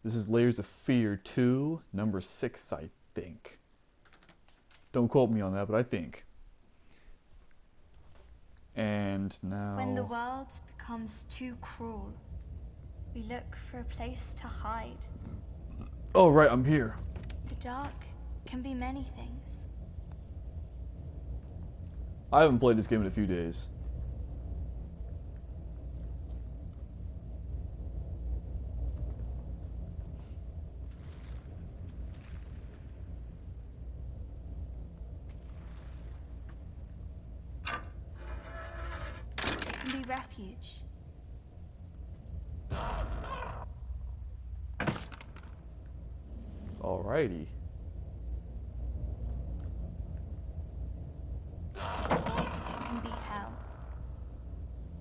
This is Layers of Fear 2, number 6, I think. Don't quote me on that, but I think. And now... When the world becomes too cruel, we look for a place to hide. Oh, right, I'm here. The dark can be many things. I haven't played this game in a few days. It can be refuge. Alrighty. It can be hell.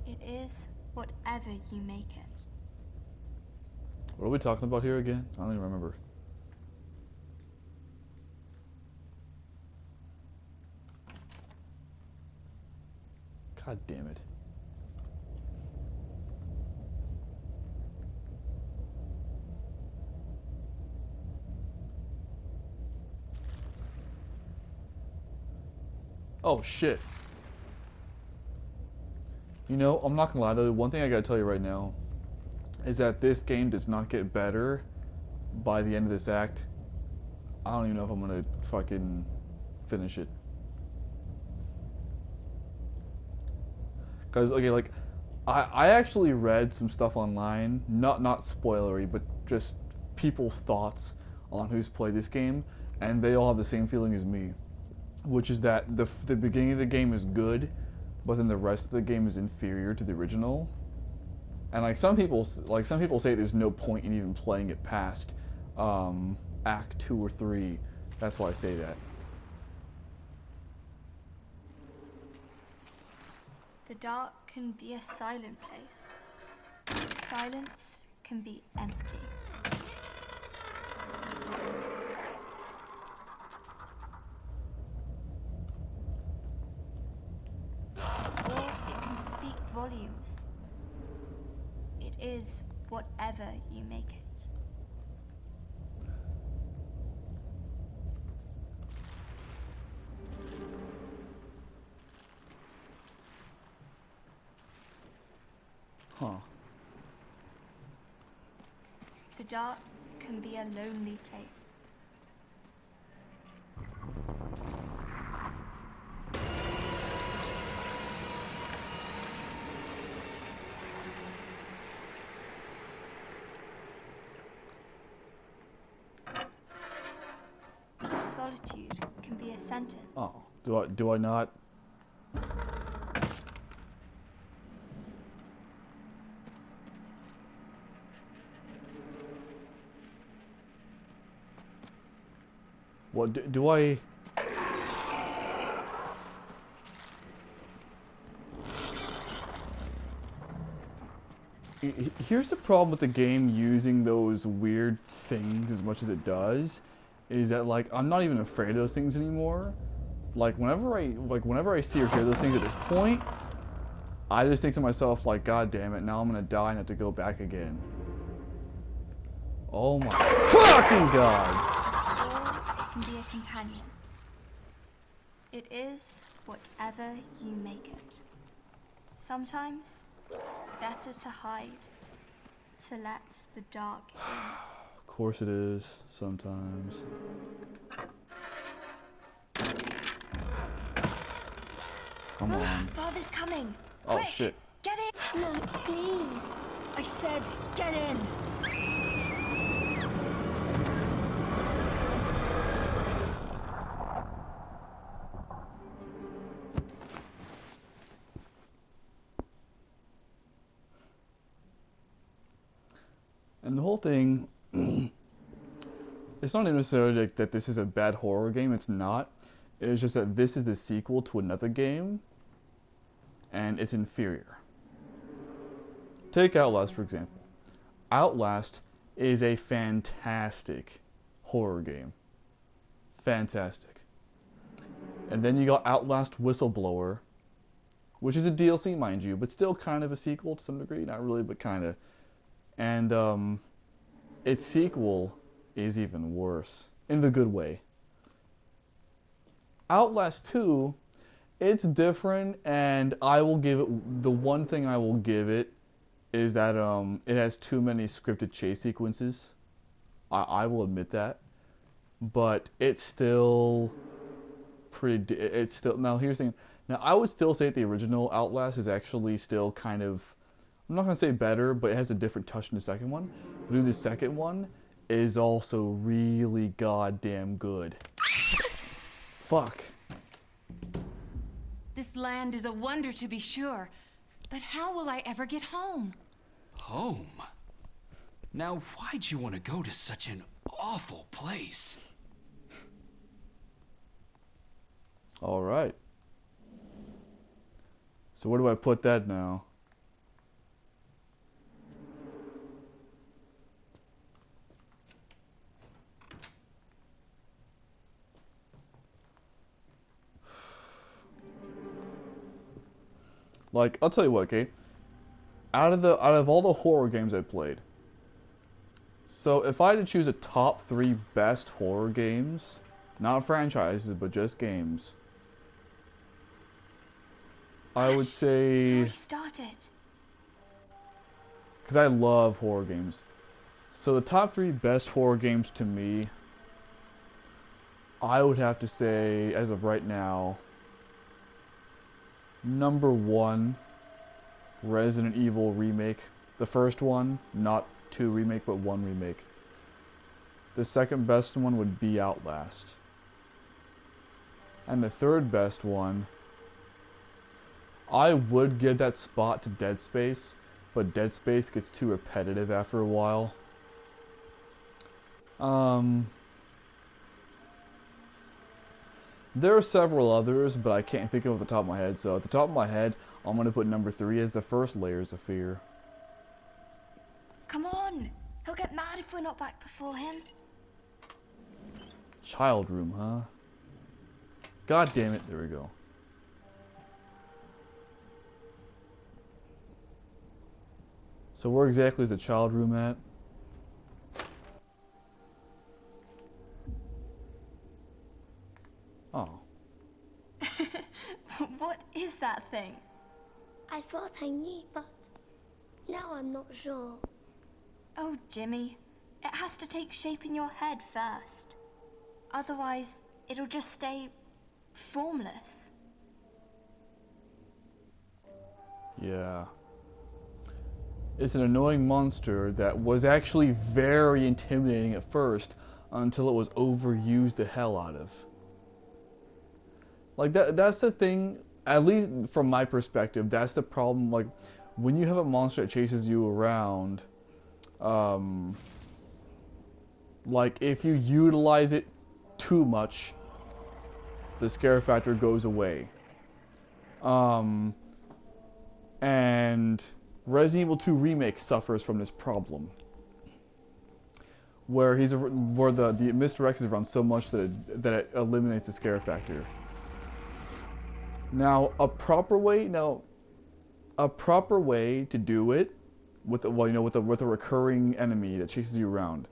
It is whatever you make it. What are we talking about here again? I don't even remember. God damn it. Oh shit. You know, I'm not gonna lie though, one thing I gotta tell you right now is that this game does not get better by the end of this act. I don't even know if I'm gonna fucking finish it. Cause okay, like I actually read some stuff online, not spoilery, but just people's thoughts on who's played this game, and they all have the same feeling as me, which is that the beginning of the game is good, but then the rest of the game is inferior to the original. And like some people say there's no point in even playing it past Act 2 or 3. That's why I say that. The dark can be a silent place. Silence can be empty. Or it can speak volumes. It is whatever you make it. Huh. The dark can be a lonely place. Solitude can be a sentence. Oh, do I not? What do I? Here's the problem with the game using those weird things as much as it does, is that like I'm not even afraid of those things anymore. Like whenever I see or hear those things at this point, I just think to myself like, God damn it, now I'm gonna die and have to go back again. Oh my fucking god! Or it can be a companion. It is whatever you make it. Sometimes it's better to hide, to let the dark in. Of course it is, sometimes. Come on. Father's coming! Oh Quick, shit. get in! No, please. I said, get in! And the whole thing, it's not necessarily like that this is a bad horror game, it's not. It's just that this is the sequel to another game, and it's inferior. Take Outlast, for example. Outlast is a fantastic horror game. Fantastic. And then you got Outlast Whistleblower, which is a DLC, mind you, but still kind of a sequel to some degree. Not really, but kind of. And its sequel is even worse in the good way. Outlast 2, it's different, and I will give it the one thing I will give it is that it has too many scripted chase sequences. I will admit that, but it's still pretty. It's still now. Here's the thing. Now I would still say the original Outlast is actually still kind of. I'm not gonna say better, but it has a different touch in the second one. But the second one is also really goddamn good. Fuck. This land is a wonder to be sure, but how will I ever get home? Home? Now, why'd you want to go to such an awful place? All right. So where do I put that now? Like, I'll tell you what, okay? Out of all the horror games I played, so if I had to choose a top 3 best horror games, not franchises, but just games, I would It's say, already started. because I love horror games. So the top 3 best horror games to me, I would have to say, as of right now, number 1, Resident Evil Remake. The first one, not 2 remake, but 1 remake. The second best one would be Outlast. And the third best one, I would give that spot to Dead Space, but Dead Space gets too repetitive after a while. There are several others, but I can't think of off the top of my head. So at the top of my head, I'm gonna put number 3 as the first Layers of Fear. Come on. He'll get mad if we're not back before him. Child room, huh? God damn it, there we go. So where exactly is the child room at? Oh. What is that thing? I thought I knew, but now I'm not sure. Oh, Jimmy. It has to take shape in your head first. Otherwise, it'll just stay formless. Yeah. It's an annoying monster that was actually very intimidating at first until it was overused the hell out of. Like that's the thing, at least from my perspective, that's the problem. Like when you have a monster that chases you around, like if you utilize it too much, the scare factor goes away. And Resident Evil 2 Remake suffers from this problem, where the Mr. X is around so much that it eliminates the scare factor. Now a proper way to do it with with a recurring enemy that chases you around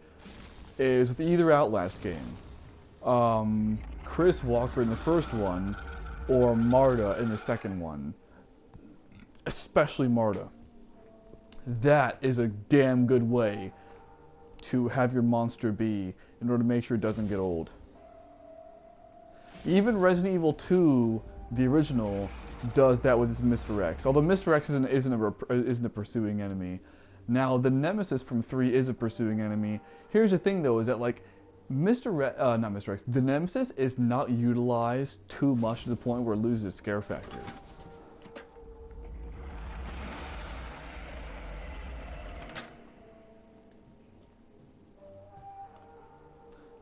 is with either Outlast game, Chris Walker in the first one, or Marta in the second one. Especially Marta. That is a damn good way to have your monster be in order to make sure it doesn't get old. Even Resident Evil 2, the original, does that with its Mr. X. Although Mr. X isn't a pursuing enemy. Now the Nemesis from 3 is a pursuing enemy. Here's the thing though, is that like not Mr. X, the Nemesis is not utilized too much to the point where it loses its scare factor.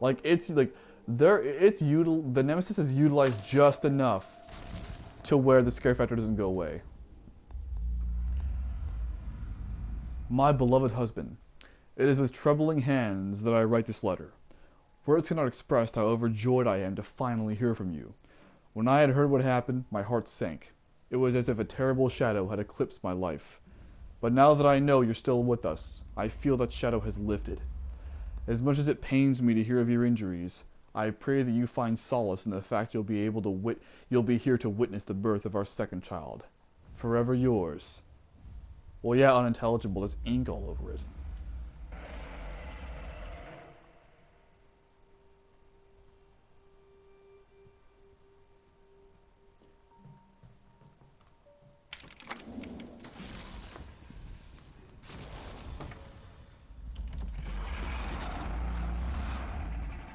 Like the Nemesis is utilized just enough to where the scare factor doesn't go away. My beloved husband, it is with trembling hands that I write this letter. Words cannot express how overjoyed I am to finally hear from you. When I had heard what happened, my heart sank. It was as if a terrible shadow had eclipsed my life. But now that I know you're still with us, I feel that shadow has lifted. As much as it pains me to hear of your injuries, I pray that you find solace in the fact you'll be here to witness the birth of our second child. Forever yours. Well, yeah, unintelligible. There's ink all over it.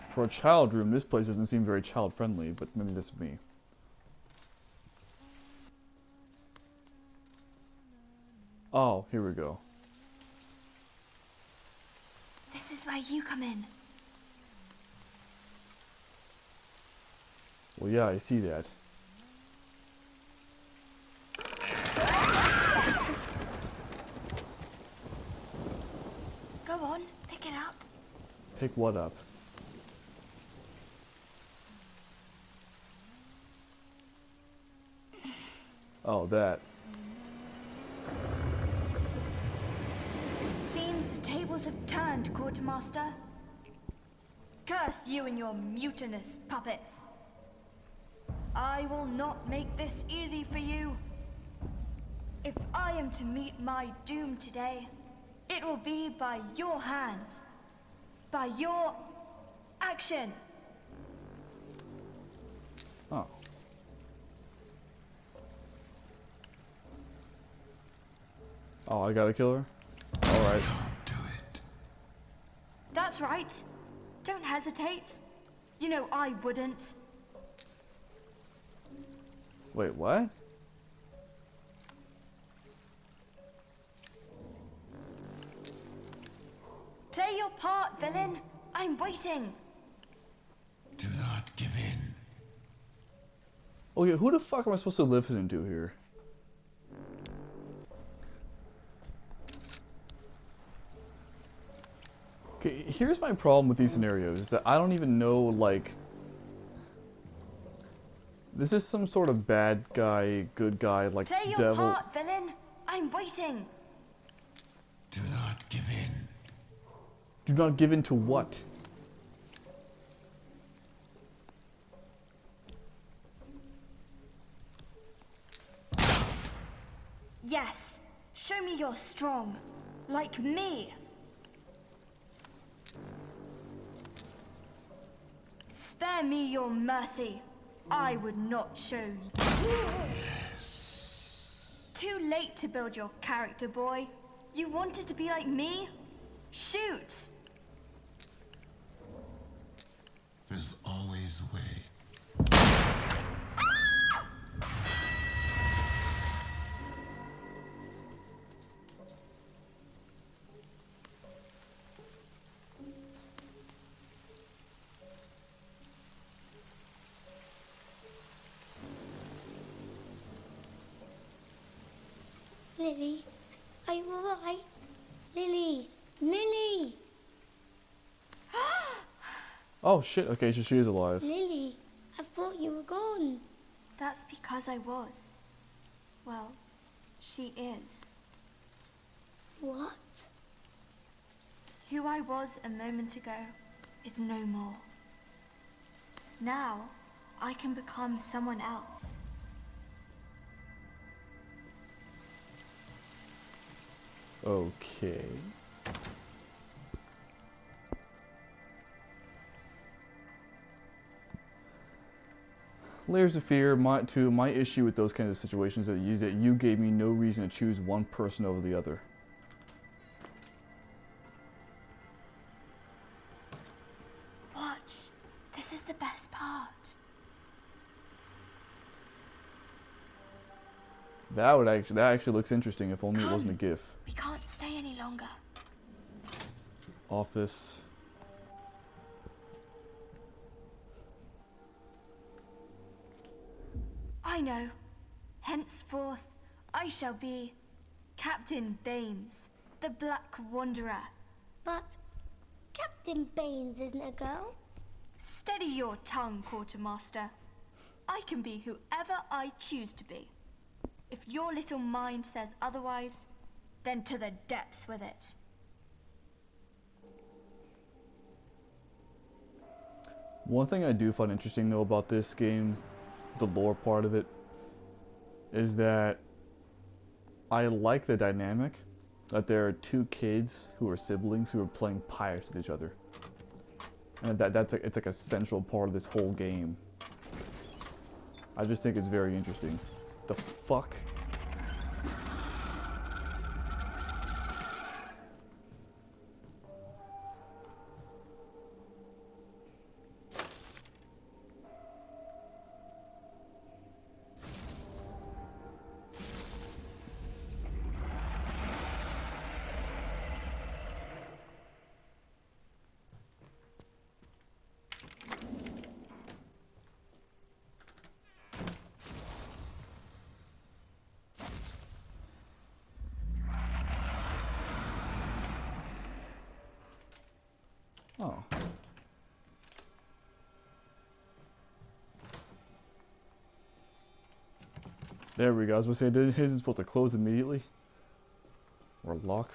For a child room, this place doesn't seem very child-friendly, but maybe that's me. Oh, here we go. This is where you come in. Well, yeah, I see that. Go on, pick it up. Pick what up? Oh, that. Seems the tables have turned, Quartermaster. Curse you and your mutinous puppets. I will not make this easy for you. If I am to meet my doom today, it will be by your hands, by your action. Oh. Oh, I gotta kill her? Alright. Don't do it. That's right. Don't hesitate. You know I wouldn't. Wait, what? Play your part, villain. I'm waiting. Do not give in. Okay, who the fuck am I supposed to listen to here? Okay, here's my problem with these scenarios, is that I don't even know, like... This is some sort of bad guy, good guy, like Play your devil... part, villain. I'm waiting. Do not give in. Do not give in to what? Yes. Show me you're strong. Like me. Spare me your mercy. I would not show you. Too late to build your character, boy. You wanted to be like me? Shoot! There's always a way. Lily, are you alright? Lily! Lily! Oh shit, okay, so she is alive. Lily, I thought you were gone. That's because I was. Well, she is. What? Who I was a moment ago is no more. Now, I can become someone else. Okay. Layers of fear. My issue with those kinds of situations is that you gave me no reason to choose one person over the other. Watch. This is the best part. That actually looks interesting if only it wasn't a GIF. We can't stay any longer. Office. I know. Henceforth, I shall be Captain Baines, the Black Wanderer. But Captain Baines isn't a girl. Steady your tongue, Quartermaster. I can be whoever I choose to be. If your little mind says otherwise, then to the depths with it. One thing I do find interesting though about this game, the lore part of it, is that I like the dynamic that there are two kids who are siblings who are playing pirates with each other, and it's like a central part of this whole game. I just think it's very interesting. The fuck? Oh. There we go. I was going to say, his is supposed to close immediately. Or lock.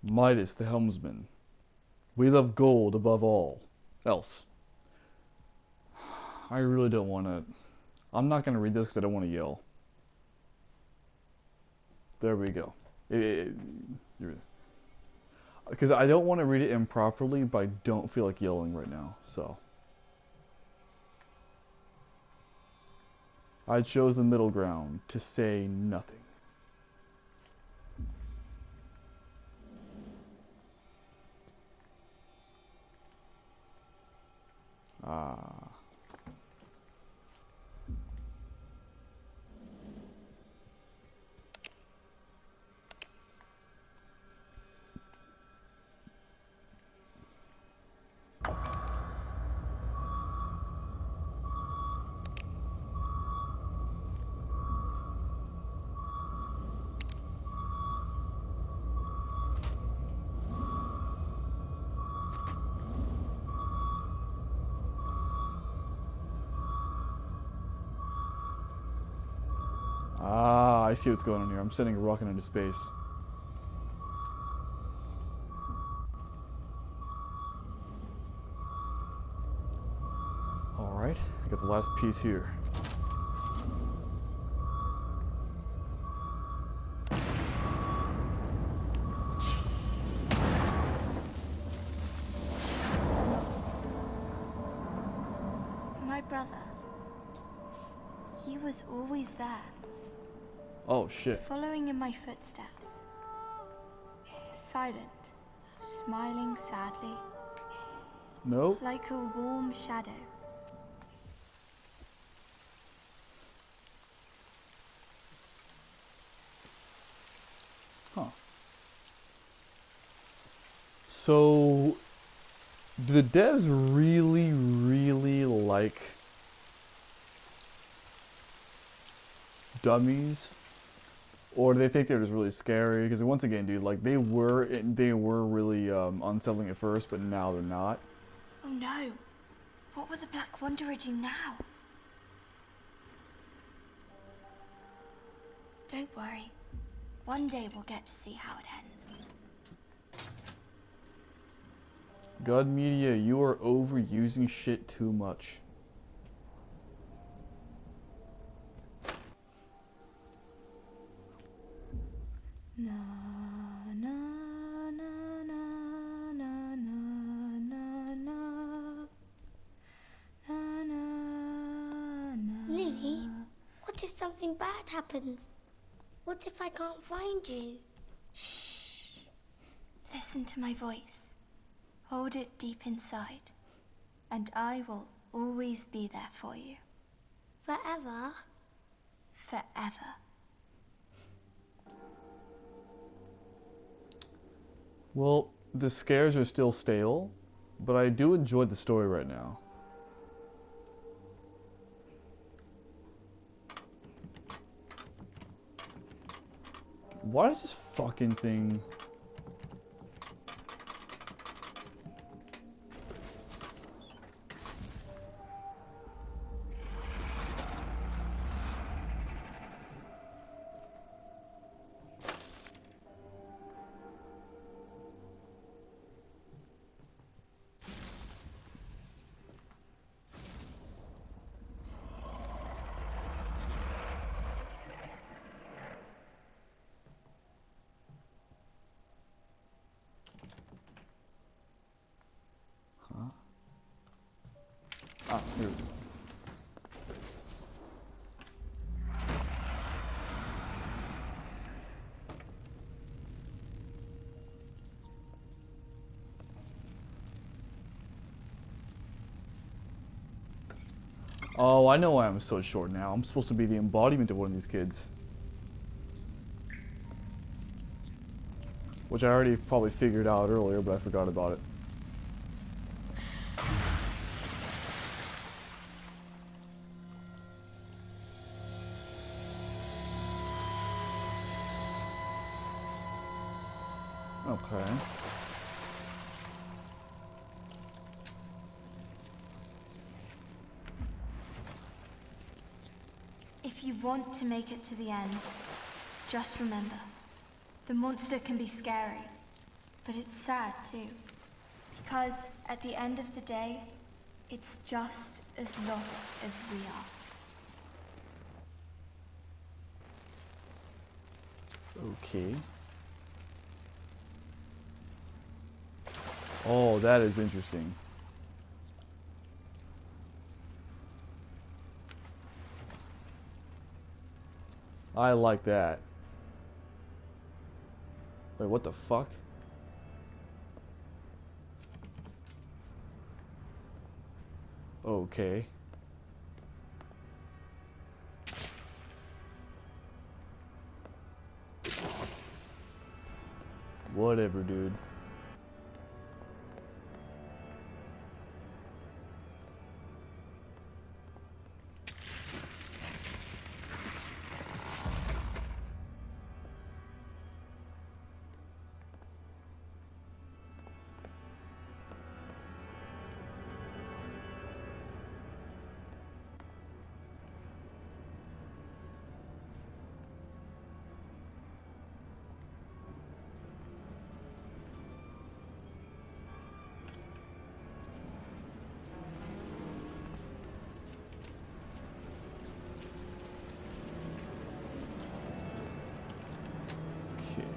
Midas, the helmsman. We love gold above all else. I really don't want to... I'm not going to read this because I don't want to yell. There we go. Because I don't want to read it improperly, but I don't feel like yelling right now, so. I chose the middle ground to say nothing. Ah. Ah, I see what's going on here. I'm sending a rocket into space. Alright, I got the last piece here. My brother. He was always there. Oh shit. Following in my footsteps. Silent. Smiling sadly. Nope. Like a warm shadow. Huh. So, do the devs really, really like dummies? Or do they think they're just really scary? Because once again, dude, like they were really unsettling at first, but now they're not. Oh no! What will the Black Wanderer do now? Don't worry. One day we'll get to see how it ends. God Media, you are overusing shit too much. Na na na na na na na na na na. Lily, what if something bad happens? What if I can't find you? Shh. Listen to my voice. Hold it deep inside, and I will always be there for you. Forever? Forever. Well, the scares are still stale, but I do enjoy the story right now. Why is this fucking thing... Here we go. Oh, I know why I'm so short now. I'm supposed to be the embodiment of one of these kids. Which I already probably figured out earlier, but I forgot about it. Okay. If you want to make it to the end, just remember, the monster can be scary, but it's sad too. Because at the end of the day, it's just as lost as we are. Okay. Oh, that is interesting. I like that. Wait, what the fuck? Okay. Whatever, dude. Okay.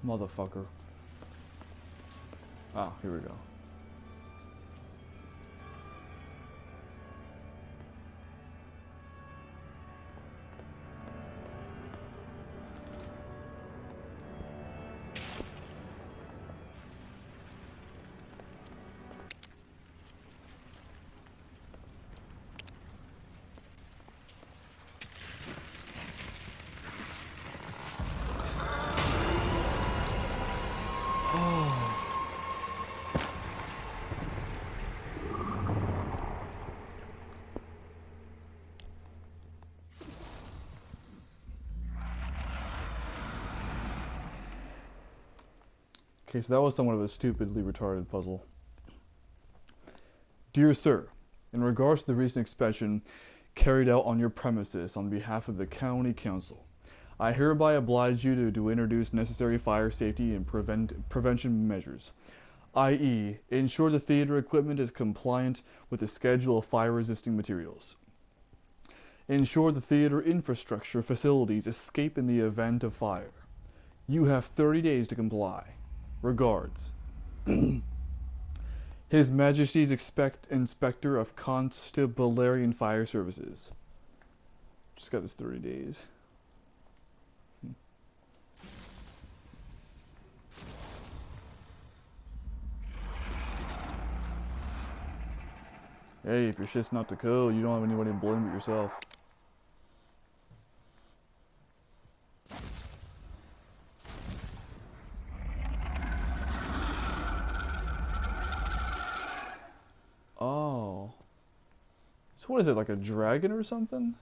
Motherfucker. Ah, here we go. Okay, so that was somewhat of a stupidly retarded puzzle. Dear Sir, in regards to the recent inspection carried out on your premises on behalf of the County Council, I hereby oblige you to introduce necessary fire safety and prevention measures, i.e., ensure the theater equipment is compliant with the schedule of fire-resisting materials. Ensure the theater infrastructure facilities escape in the event of fire. You have 30 days to comply. Regards. His Majesty's Inspector of Constabulary Fire Services. Just got this 30 days. Hey, if your shit's not to code, you don't have anybody to blame but yourself. Oh. So what is it, like a dragon or something?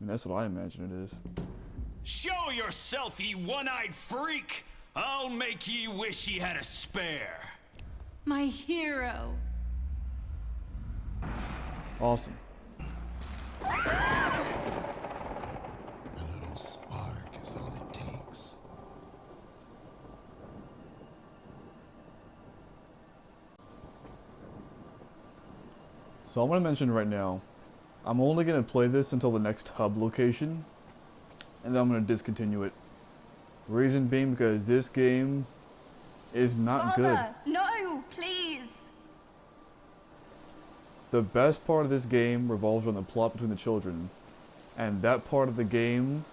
I mean, that's what I imagine it is. Show yourself, ye one-eyed freak! I'll make ye wish ye had a spare. My hero. Awesome. A little spark is all it takes. So I'm going to mention right now, I'm only going to play this until the next hub location, and then I'm going to discontinue it. Reason being because this game is not good. Father, no, please. The best part of this game revolves around the plot between the children, and that part of the game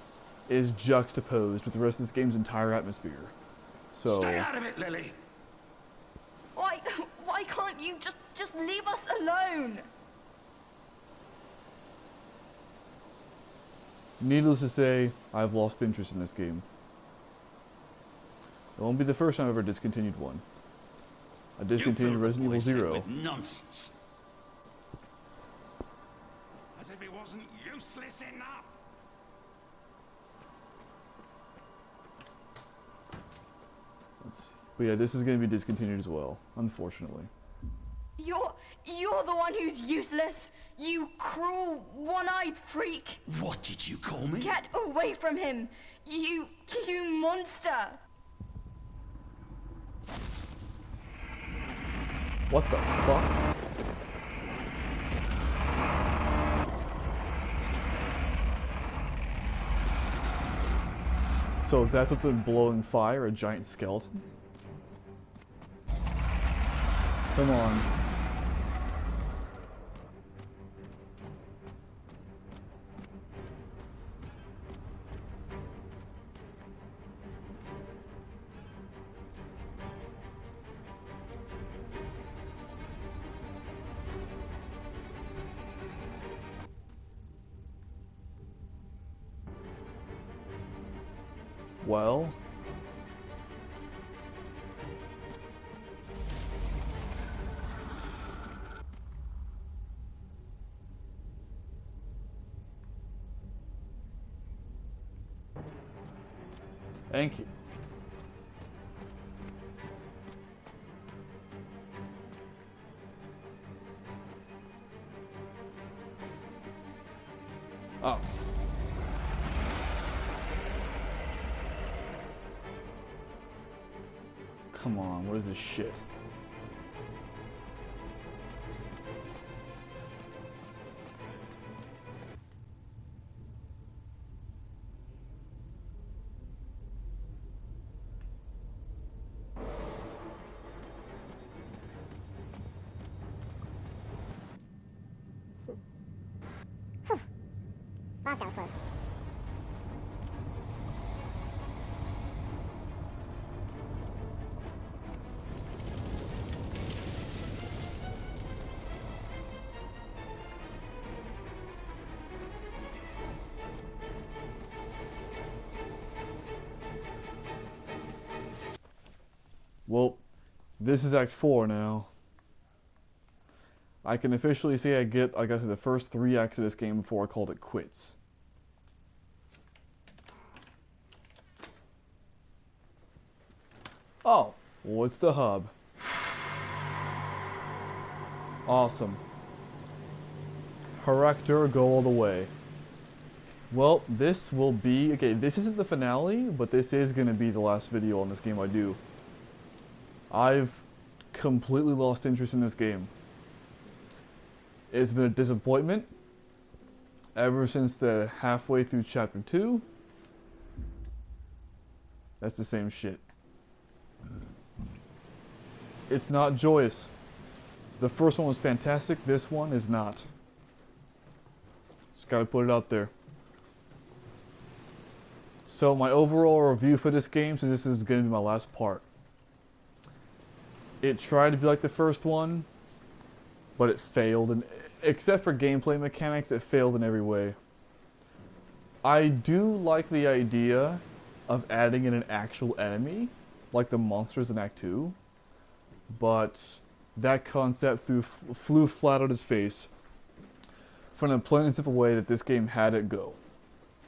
is juxtaposed with the rest of this game's entire atmosphere. So Stay out of it, Lily. Why can't you just leave us alone? needless to say, I've lost interest in this game. It won't be the first time I've ever discontinued one. I discontinued Resident Evil 0. Nonsense. As if it wasn't useless enough. But yeah, this is going to be discontinued as well, unfortunately. You're the one who's useless. You cruel, one-eyed freak. What did you call me? Get away from him. You monster. What the fuck? So that's what's been blowing fire, a giant skeleton? Come on. Well, thank you. Oh. Come on, what is this shit? Fuck, that was close. Well, this is Act 4 now. I can officially say I got through the first 3 acts of this game before I called it quits. Oh, what's the hub? Awesome. Character, go all the way. Well, this will be... Okay, this isn't the finale, but this is going to be the last video on this game I do. I've completely lost interest in this game. It's been a disappointment ever since the halfway through chapter 2. That's the same shit. It's not joyous. The first one was fantastic, this one is not. Just gotta put it out there. So my overall review for this game, since this is gonna be my last part. It tried to be like the first one, but it failed, and except for gameplay mechanics, it failed in every way. I do like the idea of adding in an actual enemy, like the monsters in Act 2, but that concept flew flat on his face from the plain and simple way that this game had it go,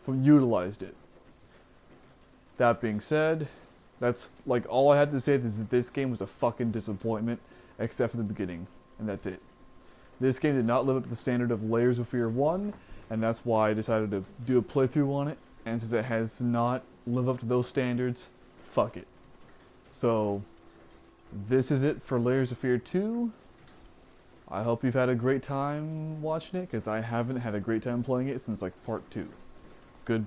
from utilized it. That being said, That's like all I had to say is that this game was a fucking disappointment, except for the beginning, and that's it. This game did not live up to the standard of Layers of Fear 1, and that's why I decided to do a playthrough on it. And since it has not lived up to those standards, fuck it. So, this is it for Layers of Fear 2. I hope you've had a great time watching it, because I haven't had a great time playing it since like part 2. Goodbye.